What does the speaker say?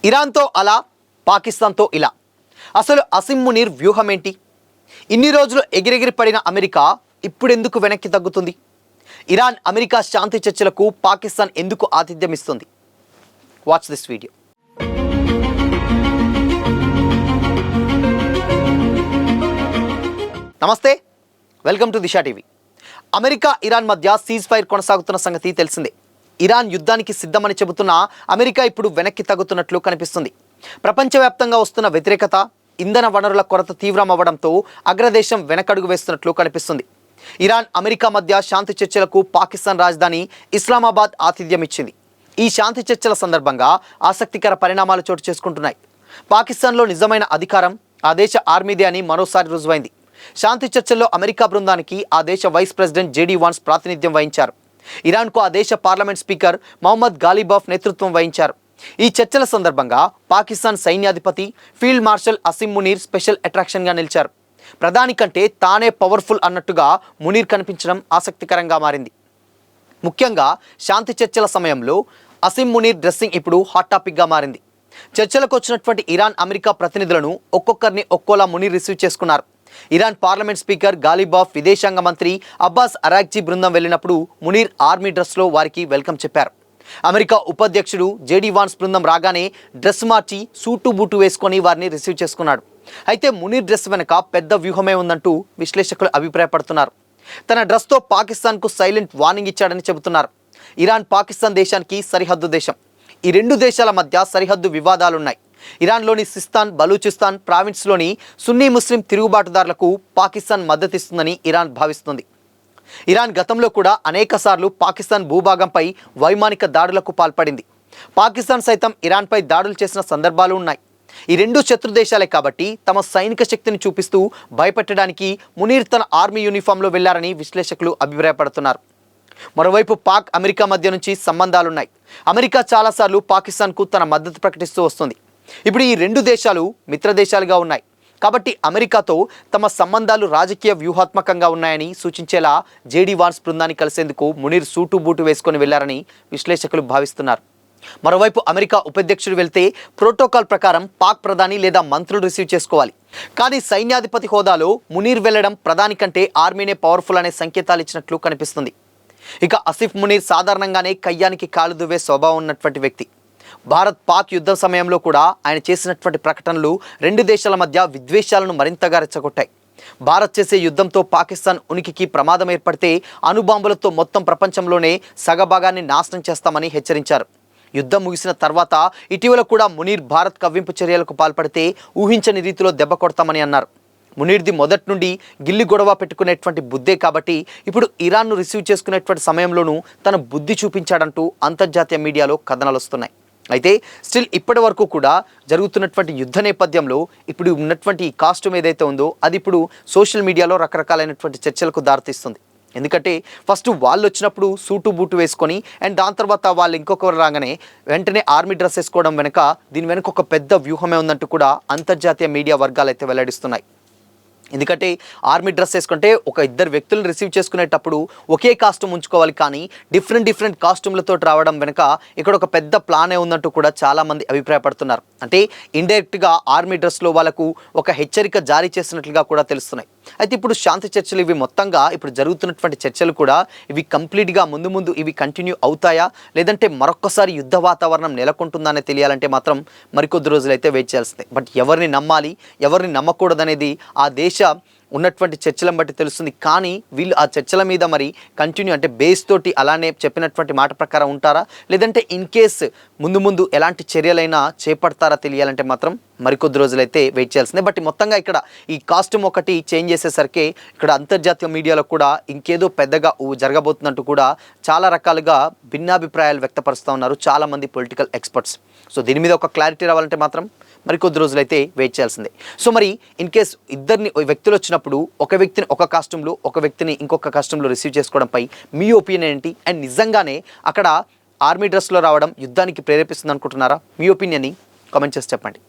ఇరాన్తో అలా, పాకిస్తాన్తో ఇలా. అసలు అసిమ్ మునీర్ వ్యూహం ఏంటి? ఇన్ని రోజులు ఎగిరెగిరి పడిన అమెరికా ఇప్పుడెందుకు వెనక్కి తగ్గుతుంది? ఇరాన్ అమెరికా శాంతి చర్చలకు పాకిస్తాన్ ఎందుకు ఆతిథ్యం ఇస్తుంది? Watch this video. నమస్తే, welcome to Disha TV. America Iran మధ్య సీజ్ ఫైర్ కొనసాగుతున్న సంగతి తెలిసిందే. ఇరాన్ యుద్ధానికి సిద్ధమని చెబుతున్న అమెరికా ఇప్పుడు వెనక్కి తగ్గుతున్నట్లు కనిపిస్తుంది. ప్రపంచవ్యాప్తంగా వస్తున్న వ్యతిరేకత, ఇంధన వనరుల కొరత తీవ్రమవ్వడంతో అగ్రదేశం వెనకడుగు వేస్తున్నట్లు కనిపిస్తుంది. ఇరాన్ అమెరికా మధ్య శాంతి చర్చలకు పాకిస్తాన్ రాజధాని ఇస్లామాబాద్ ఆతిథ్యం ఇచ్చింది. ఈ శాంతి చర్చల సందర్భంగా ఆసక్తికర పరిణామాలు చోటు చేసుకుంటున్నాయి. పాకిస్తాన్లో నిజమైన అధికారం ఆ దేశ ఆర్మీదే అని మరోసారి రుజువైంది. శాంతి చర్చల్లో అమెరికా బృందానికి ఆ దేశ వైస్ ప్రెసిడెంట్ జేడీ వాన్స్ ప్రాతినిధ్యం వహించారు. ఇరాన్కు ఆ దేశ పార్లమెంట్ స్పీకర్ మహమ్మద్ గాలిబాఫ్ నేతృత్వం వహించారు. ఈ చర్చల సందర్భంగా పాకిస్తాన్ సైన్యాధిపతి field marshal Asim Munir special అట్రాక్షన్గా నిలిచారు. ప్రధాని కంటే తానే పవర్ఫుల్ అన్నట్టుగా మునీర్ కనిపించడం ఆసక్తికరంగా మారింది. ముఖ్యంగా శాంతి చర్చల సమయంలో అసిమ్ మునీర్ డ్రెస్సింగ్ ఇప్పుడు హాట్ టాపిక్గా మారింది. చర్చలకు వచ్చినటువంటి ఇరాన్ అమెరికా ప్రతినిధులను ఒక్కొక్కరిని ఒక్కోలా మునీర్ రిసీవ్ చేసుకున్నారు. ఇరాన్ పార్లమెంట్ స్పీకర్ గాలిబాఫ్, విదేశాంగ మంత్రి అబ్బాస్ అరాక్జీ బృందం వెళ్ళినప్పుడు మునీర్ ఆర్మీ డ్రెస్లో వారికి వెల్కమ్ చెప్పారు. అమెరికా ఉపాధ్యక్షుడు జేడీ వాన్స్ బృందం రాగానే డ్రెస్ మార్చి సూటు బూటు వేసుకొని వారిని రిసీవ్ చేసుకున్నాడు. అయితే మునీర్ డ్రెస్ వెనక పెద్ద వ్యూహమే ఉందంటూ విశ్లేషకులు అభిప్రాయపడుతున్నారు. తన డ్రెస్తో పాకిస్తాన్కు సైలెంట్ వార్నింగ్ ఇచ్చాడని చెబుతున్నారు. ఇరాన్ పాకిస్తాన్ దేశానికి సరిహద్దు దేశం. ఈ రెండు దేశాల మధ్య సరిహద్దు వివాదాలున్నాయి. ఇరాన్లోని సిస్తాన్, బలూచిస్తాన్ ప్రావిన్స్లోని సున్నీ ముస్లిం తిరుగుబాటుదారులకు పాకిస్తాన్ మద్దతిస్తుందని ఇరాన్ భావిస్తుంది. ఇరాన్ గతంలో కూడా అనేకసార్లు పాకిస్తాన్ భూభాగంపై వైమానిక దాడులకు పాల్పడింది. పాకిస్తాన్ సైతం ఇరాన్పై దాడులు చేసిన సందర్భాలు ఉన్నాయి. ఈ రెండు శత్రు దేశాలే కాబట్టి తమ సైనిక శక్తిని చూపిస్తూ భయపెట్టడానికి మునీర్ తన ఆర్మీ యూనిఫామ్లో వెళ్లారని విశ్లేషకులు అభిప్రాయపడుతున్నారు. మరోవైపు పాక్ అమెరికా మధ్య నుంచి సంబంధాలున్నాయి. అమెరికా చాలాసార్లు పాకిస్తాన్కు తన మద్దతు ప్రకటిస్తూ వస్తుంది. ఇప్పుడు ఈ రెండు దేశాలు మిత్ర దేశాలుగా ఉన్నాయి కాబట్టి అమెరికాతో తమ సంబంధాలు రాజకీయ వ్యూహాత్మకంగా ఉన్నాయని సూచించేలా జేడీ వాన్స్ బృందాన్ని కలిసేందుకు మునీర్ సూటు బూటు వేసుకొని వెళ్లారని విశ్లేషకులు భావిస్తున్నారు. మరోవైపు అమెరికా ఉపాధ్యక్షుడు వెళ్తే ప్రోటోకాల్ ప్రకారం పాక్ ప్రధాని లేదా మంత్రులు రిసీవ్ చేసుకోవాలి. కానీ సైన్యాధిపతి హోదాలో మునీర్ వెళ్లడం ప్రధాని కంటే ఆర్మీనే పవర్ఫుల్ అనే సంకేతాలు ఇచ్చినట్లు కనిపిస్తుంది. ఇక అసిఫ్ మునీర్ సాధారణంగానే కయ్యానికి కాలు దువ్వే స్వభావం ఉన్నటువంటి వ్యక్తి. భారత్ పాక్ యుద్ధం సమయంలో కూడా ఆయన చేసినటువంటి ప్రకటనలు రెండు దేశాల మధ్య విద్వేషాలను మరింతగా రెచ్చగొట్టాయి. భారత్ చేసే యుద్ధంతో పాకిస్తాన్ ఉనికికి ప్రమాదం ఏర్పడితే అణుబాంబులతో మొత్తం ప్రపంచంలోనే సగభాగాన్ని నాశనం చేస్తామని హెచ్చరించారు. యుద్ధం ముగిసిన తర్వాత ఇటీవల కూడా మునీర్ భారత్ కవ్వింపు చర్యలకు పాల్పడితే ఊహించని రీతిలో దెబ్బ కొడతామని అన్నారు. మునీర్ది మొదటి నుండి గిల్లి గొడవ పెట్టుకునేటువంటి బుద్ధే కాబట్టి ఇప్పుడు ఇరాన్ను రిసీవ్ చేసుకునేటువంటి సమయంలోనూ తన బుద్ధి చూపించాడంటూ అంతర్జాతీయ మీడియాలో కథనాలు వస్తున్నాయి. అయితే స్టిల్ ఇప్పటి వరకు కూడా జరుగుతున్నటువంటి యుద్ధ నేపథ్యంలో ఇప్పుడు ఉన్నటువంటి ఈ కాస్ట్యూమ్ ఏదైతే ఉందో అది ఇప్పుడు సోషల్ మీడియాలో రకరకాలైనటువంటి చర్చలకు దారితీస్తుంది. ఎందుకంటే ఫస్ట్ వాళ్ళు వచ్చినప్పుడు సూటు బూటు వేసుకొని అండ్ దాని తర్వాత వాళ్ళు ఇంకొకరు రాగానే వెంటనే ఆర్మీ డ్రెస్ వేసుకోవడం వెనుక దీని వెనుక ఒక పెద్ద వ్యూహమే ఉందంటూ కూడా అంతర్జాతీయ మీడియా వర్గాలు అయితే వెల్లడిస్తున్నాయి. ఎందుకంటే ఆర్మీ డ్రెస్ వేసుకుంటే ఒక ఇద్దరు వ్యక్తులను రిసీవ్ చేసుకునేటప్పుడు ఒకే కాస్ట్యూమ్ ఉంచుకోవాలి, కానీ డిఫరెంట్ కాస్ట్యూమ్లతో రావడం వెనుక ఇక్కడ ఒక పెద్ద ప్లానే ఉందంటూ కూడా చాలామంది అభిప్రాయపడుతున్నారు. అంటే ఇండైరెక్ట్గా ఆర్మీ డ్రెస్లో వాళ్ళకు ఒక హెచ్చరిక జారీ చేసినట్లుగా కూడా తెలుస్తున్నాయి. అయితే ఇప్పుడు శాంతి చర్చలు ఇవి మొత్తంగా ఇప్పుడు జరుగుతున్నటువంటి చర్చలు కూడా ఇవి కంప్లీట్గా ముందు ఇవి కంటిన్యూ అవుతాయా లేదంటే మరొక్కసారి యుద్ధ వాతావరణం నెలకొంటుందా అని తెలియాలంటే మాత్రం మరికొద్ది రోజులైతే వెయిట్ చేయాల్సిందే. బట్ ఎవరిని నమ్మాలి ఎవరిని నమ్మకూడదనేది ఆ దేశ ఉన్నటువంటి చర్చలను బట్టి తెలుస్తుంది. కానీ వీళ్ళు ఆ చర్చల మీద మరి కంటిన్యూ అంటే బేస్ తోటి అలానే చెప్పినటువంటి మాట ప్రకారం ఉంటారా లేదంటే ఇన్ కేస్ ముందు ఎలాంటి చర్యలైనా చేపడతారా తెలియాలంటే మాత్రం మరికొద్ది రోజులైతే వెయిట్ చేయాల్సిందే. బట్ మొత్తంగా ఇక్కడ ఈ కాస్ట్యూమ్ ఒకటి చేంజ్ చేసేసరికి ఇక్కడ అంతర్జాతీయ మీడియాలో కూడా ఇంకేదో పెద్దగా జరగబోతున్నట్టు కూడా చాలా రకాలుగా భిన్నాభిప్రాయాలు వ్యక్తపరుస్తూ ఉన్నారు చాలామంది పొలిటికల్ ఎక్స్పర్ట్స్. సో దీని మీద ఒక క్లారిటీ రావాలంటే మాత్రం మరికొద్ది రోజులైతే వెయిట్ చేయాల్సిందే. సో మరి ఇన్ కేస్ ఇద్దరిని వ్యక్తులు వచ్చినప్పుడు ఒక వ్యక్తిని ఒక కాస్ట్యూమ్లో ఒక వ్యక్తిని ఇంకొక కాస్ట్యూమ్లో రిసీవ్ చేసుకోవడంపై మీ ఒపీనియన్ ఏంటి? అండ్ నిజంగానే అక్కడ ఆర్మీ డ్రెస్లో రావడం యుద్ధానికి ప్రేరేపిస్తుంది అనుకుంటున్నారా? మీ ఒపీనియన్ని కామెంట్ చేసి చెప్పండి.